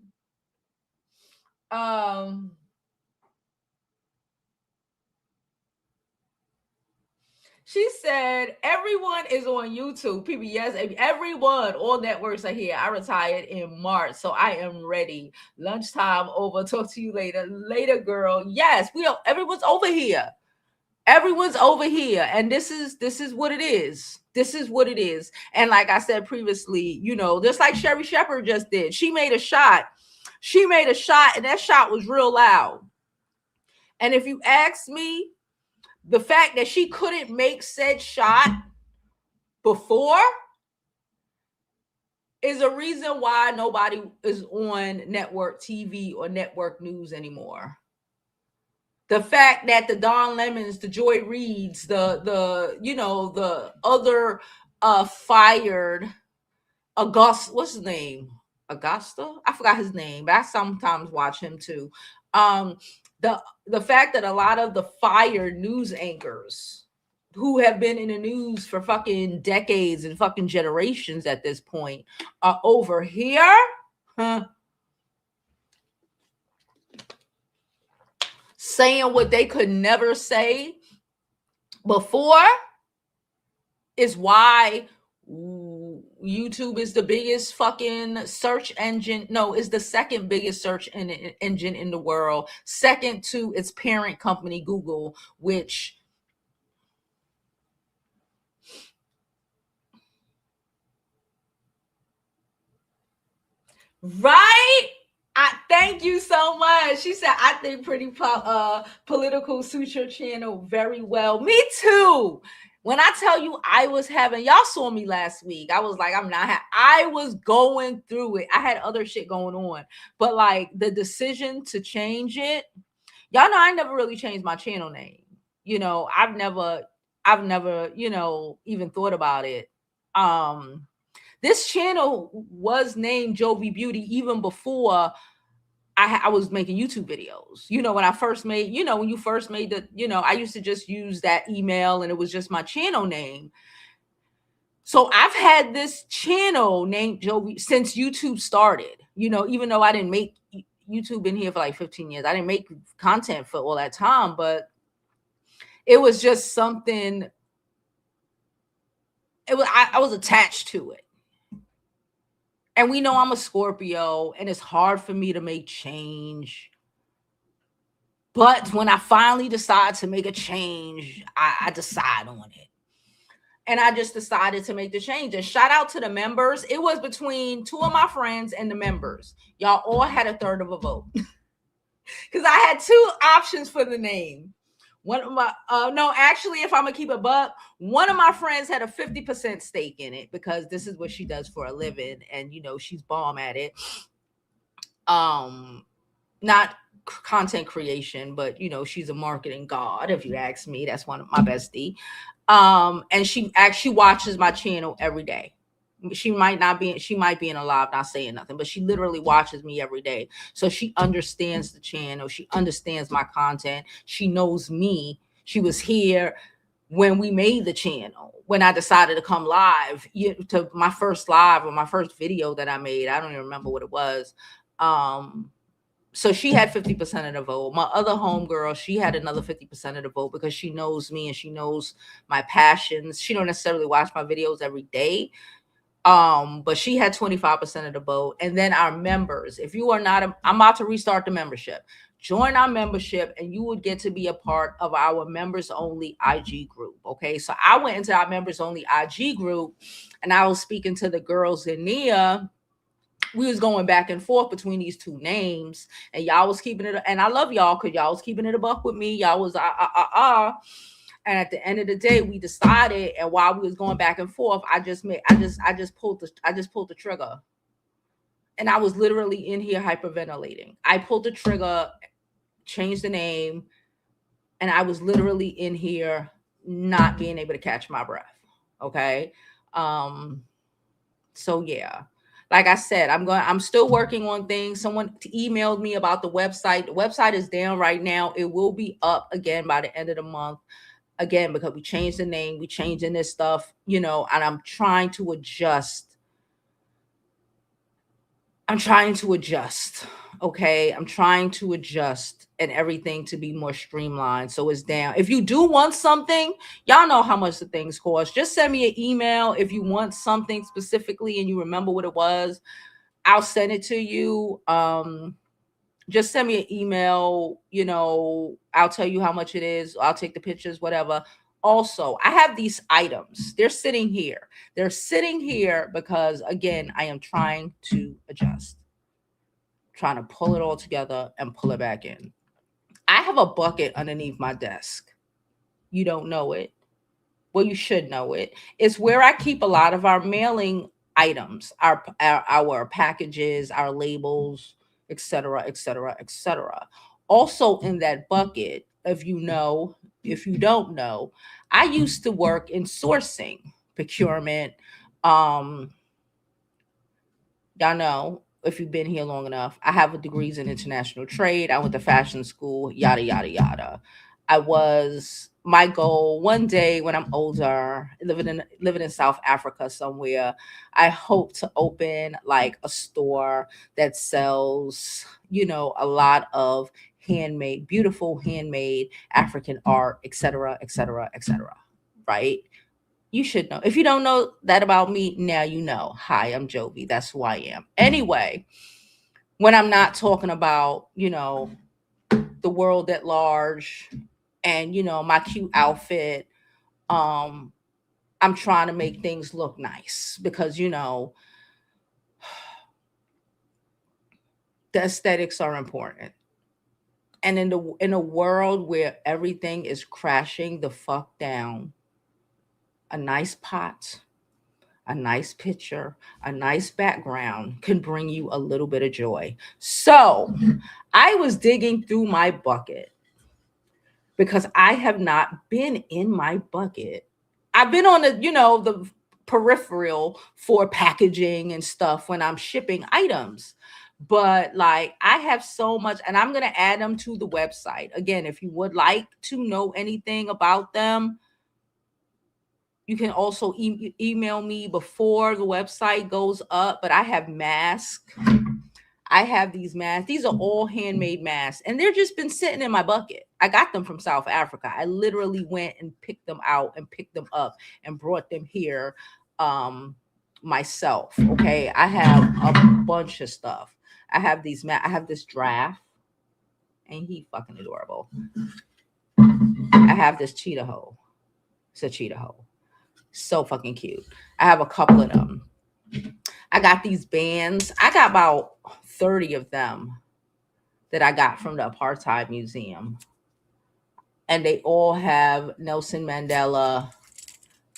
She said, everyone is on YouTube. PBS, everyone, all networks are here. I retired in March, so I am ready. Lunchtime over. Talk to you later. Later, girl. Yes, everyone's over here. Everyone's over here. And this is what it is. This is what it is. And like I said previously, you know, just like Sherry Shepherd just did. She made a shot. And that shot was real loud. And if you ask me, the fact that she couldn't make said shot before is a reason why nobody is on network TV or network news anymore. The fact that the Don Lemons, the Joy Reids, the other fired Augusta, what's his name? Augusta? I forgot his name, but I sometimes watch him too. The fact that a lot of the fired news anchors who have been in the news for fucking decades and fucking generations at this point are over here, saying what they could never say before is why YouTube is the biggest fucking search engine. No, it's the second biggest search engine in the world, second to its parent company, Google, which right? I thank you so much. She said, I think Pretty Political suits your channel very well. Me too. When I tell you I was having, y'all saw me last week. I was like, I was going through it. I had other shit going on. But like the decision to change it, y'all know I never really changed my channel name. You know, I've never, you know, even thought about it. This channel was named Jovi Beauty even before I was making YouTube videos. You know, when I first made, you know, when you first made the, you know, I used to just use that email and it was just my channel name. So I've had this channel named Jovi since YouTube started, you know, even though I didn't make YouTube in here for like 15 years. I didn't make content for all that time, but it was just something, it was, I was attached to it. And we know I'm a Scorpio and it's hard for me to make change. But when I finally decide to make a change, I decide on it. And I just decided to make the change. And shout out to the members. It was between two of my friends and the members. Y'all all had a third of a vote. Because I had two options for the name. One of my, no, actually, if I'm going to keep it buck, one of my friends had a 50% stake in it because this is what she does for a living. And, you know, she's bomb at it. Not content creation, but, you know, she's a marketing god. If you ask me, that's one of my bestie. And she actually watches my channel every day. She might be in a live not saying nothing, but she literally watches me every day. So she understands the channel. She understands my content. She knows me. She was here when we made the channel, when I decided to come live to my first live or my first video that I made. I don't even remember what it was. So she had 50% of the vote. My other homegirl, she had another 50% of the vote because she knows me and she knows my passions. She don't necessarily watch my videos every day. But she had 25% of the vote. And then our members, if you are not, I'm about to restart the membership. Join our membership and you would get to be a part of our members only IG group. Okay. So I went into our members only IG group and I was speaking to the girls in Nia. We was going back and forth between these two names and y'all was keeping it. And I love y'all because y'all was keeping it a buck with me. Y'all was, And at the end of the day, we decided, and while we was going back and forth, I just pulled the trigger. And I was literally in here hyperventilating. I pulled the trigger, changed the name, and I was literally in here not being able to catch my breath. Okay. So yeah. Like I said, I'm still working on things. Someone emailed me about the website. The website is down right now. It will be up again by the end of the month. Again, because we changed the name, we changing this stuff, you know, and I'm trying to adjust. Okay. I'm trying to adjust and everything to be more streamlined. So it's down. If you do want something, y'all know how much the things cost. Just send me an email. If you want something specifically and you remember what it was, I'll send it to you. Just send me an email, you know, I'll tell you how much it is. I'll take the pictures, whatever. Also, I have these items. They're sitting here. They're sitting here because, again, I am trying to adjust, trying to pull it all together and pull it back in. I have a bucket underneath my desk. You don't know it. Well, you should know it. It's where I keep a lot of our mailing items, our packages, our labels, etc., etc., etc. Also in that bucket, if you don't know, I used to work in sourcing, procurement. Y'all know, if you've been here long enough, I have a degrees in international trade. I went to fashion school, yada, yada, yada. My goal one day when I'm older, living in South Africa somewhere, I hope to open like a store that sells, you know, a lot of handmade, beautiful handmade African art, etc., etc., etc. Right? You should know. If you don't know that about me, now you know. Hi, I'm Jovi. That's who I am. Anyway, when I'm not talking about, you know, the world at large and, you know, my cute outfit, I'm trying to make things look nice because, you know, the aesthetics are important. And in a world where everything is crashing the fuck down, a nice pot, a nice picture, a nice background can bring you a little bit of joy. So I was digging through my bucket because I have not been in my bucket. I've been on the peripheral for packaging and stuff when I'm shipping items. But like I have so much, and I'm going to add them to the website. Again, if you would like to know anything about them, you can also email me before the website goes up. But I have masks. I have these masks. These are all handmade masks, and they're just been sitting in my bucket. I got them from South Africa. I literally went and picked them out and picked them up and brought them here myself. Okay, I have a bunch of stuff. I have these I have this Draft. Ain't he fucking adorable? I have this cheetah hoe. It's a cheetah hoe. So fucking cute. I have a couple of them. I got these bands. I got about 30 of them that I got from the Apartheid Museum. And they all have Nelson Mandela.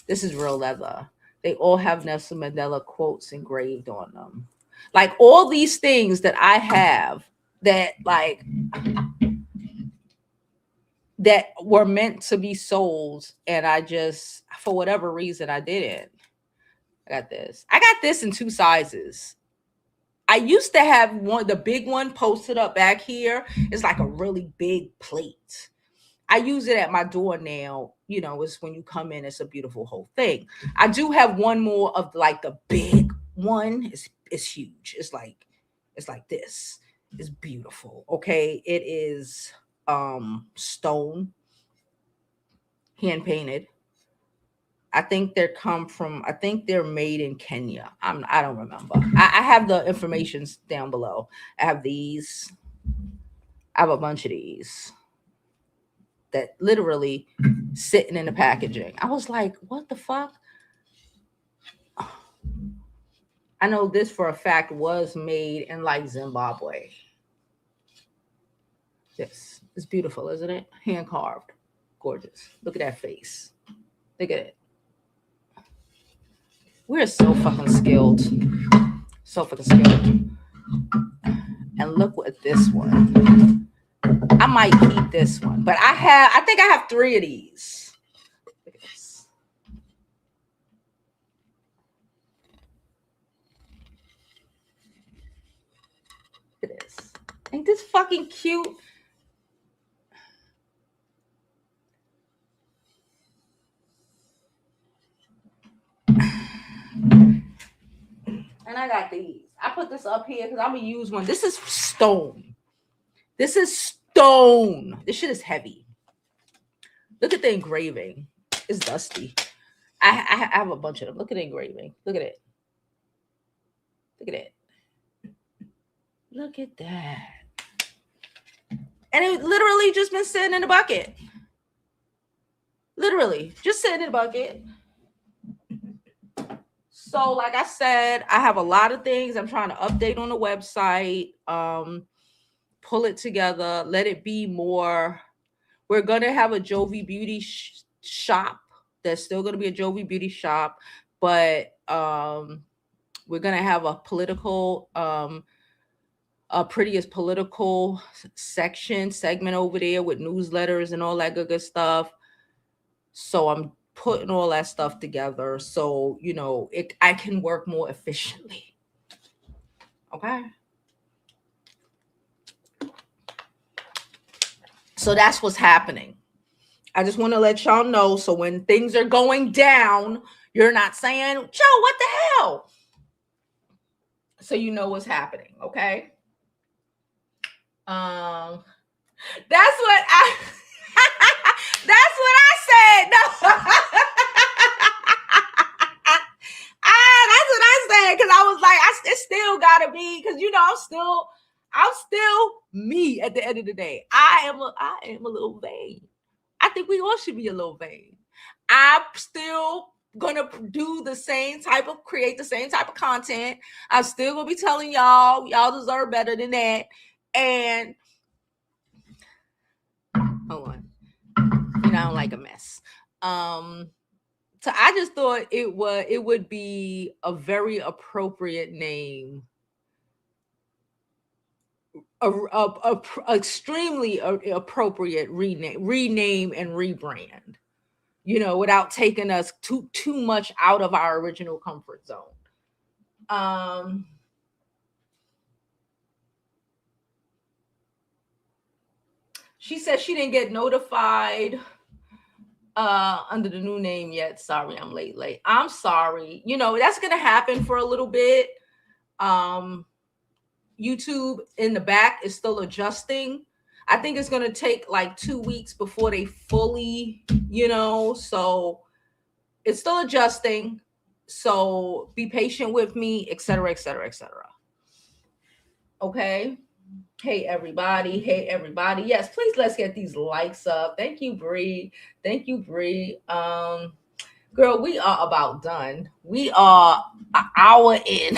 This is real leather. They all have Nelson Mandela quotes engraved on them. Like all these things that I have that that were meant to be sold, and I just, for whatever reason, I didn't. I got this in 2 sizes. I used to have the big one posted up back here. It's like a really big plate. I use it at my door now. It's when you come in, it's a beautiful whole thing. I do have one more of like the big one. It's huge. It's like this. It's beautiful. Okay. It is stone, hand painted. I think they're made in Kenya. I don't remember. I have the information down below. I have these. I have a bunch of these that literally sitting in the packaging. I was like, what the fuck? I know this for a fact was made in like Zimbabwe. This is beautiful, isn't it? Hand carved. Gorgeous. Look at that face. Look at it. We're so fucking skilled. So fucking skilled. And look at this one. I might keep this one, but I think I have 3 of these. Look at this. Look at this. Ain't this fucking cute? And I got these. I put this up here because I'm going to use one. This is stone. This shit is heavy. Look at the engraving. It's dusty. I have a bunch of them. Look at the engraving. Look at it. Look at it. Look at that. And it literally just been sitting in the bucket. Literally. Just sitting in the bucket. So like I said, I have a lot of things I'm trying to update on the website, pull it together, let it be more. We're going to have a Jovi Beauty shop. There's still going to be a Jovi Beauty shop, but we're going to have a political, prettiest political segment over there with newsletters and all that good stuff. So I'm putting all that stuff together so I can work more efficiently. Okay, so that's what's happening. I just want to let y'all know, so when things are going down, you're not saying, Joe, what the hell? So you know what's happening. Okay, that's what I that's what I said. No. That's what I said, because I was like, it still gotta be, because I'm still me at the end of the day. I am a little vain. I think we all should be a little vain. I'm still gonna create the same type of content. I'm still gonna be telling y'all deserve better than that. And hold on. I don't like a mess. So I just thought it would be a very appropriate name, extremely appropriate rename and rebrand. You know, without taking us too much out of our original comfort zone. She said she didn't get notified under the new name yet. Sorry, I'm late. I'm sorry. You know, that's gonna happen for a little bit. YouTube in the back is still adjusting. I think it's gonna take like 2 weeks before they fully, you know, so it's still adjusting. So be patient with me, etc., etc., etc. Okay. Hey everybody. Yes, please let's get these likes up. Thank you, Bree. Girl, we are about done. We are an hour in.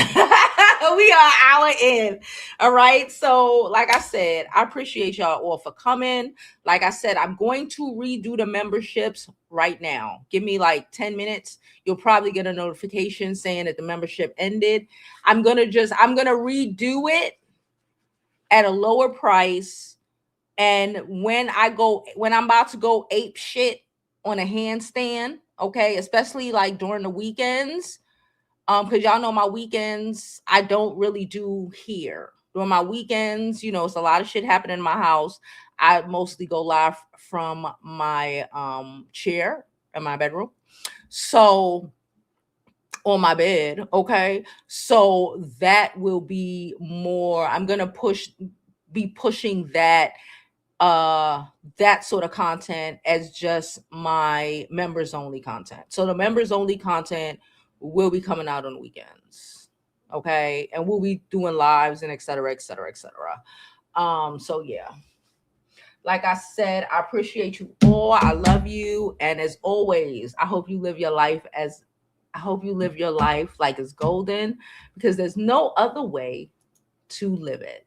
All right. So, like I said, I appreciate y'all all for coming. Like I said, I'm going to redo the memberships right now. Give me like 10 minutes. You'll probably get a notification saying that the membership ended. I'm gonna redo it at a lower price. And when I'm about to go ape shit on a handstand, okay, especially like during the weekends, because y'all know my weekends I don't really do here. During my weekends, you know, it's a lot of shit happening in my house. I mostly go live from my chair in my bedroom. So on my bed, okay? So that will be more, I'm gonna be pushing that sort of content as just my members only content. So the members only content will be coming out on the weekends, okay? And we'll be doing lives and et cetera, et cetera, et cetera. So yeah, like I said, I appreciate you all. I love you, and as always, I hope you live your life like it's golden, because there's no other way to live it.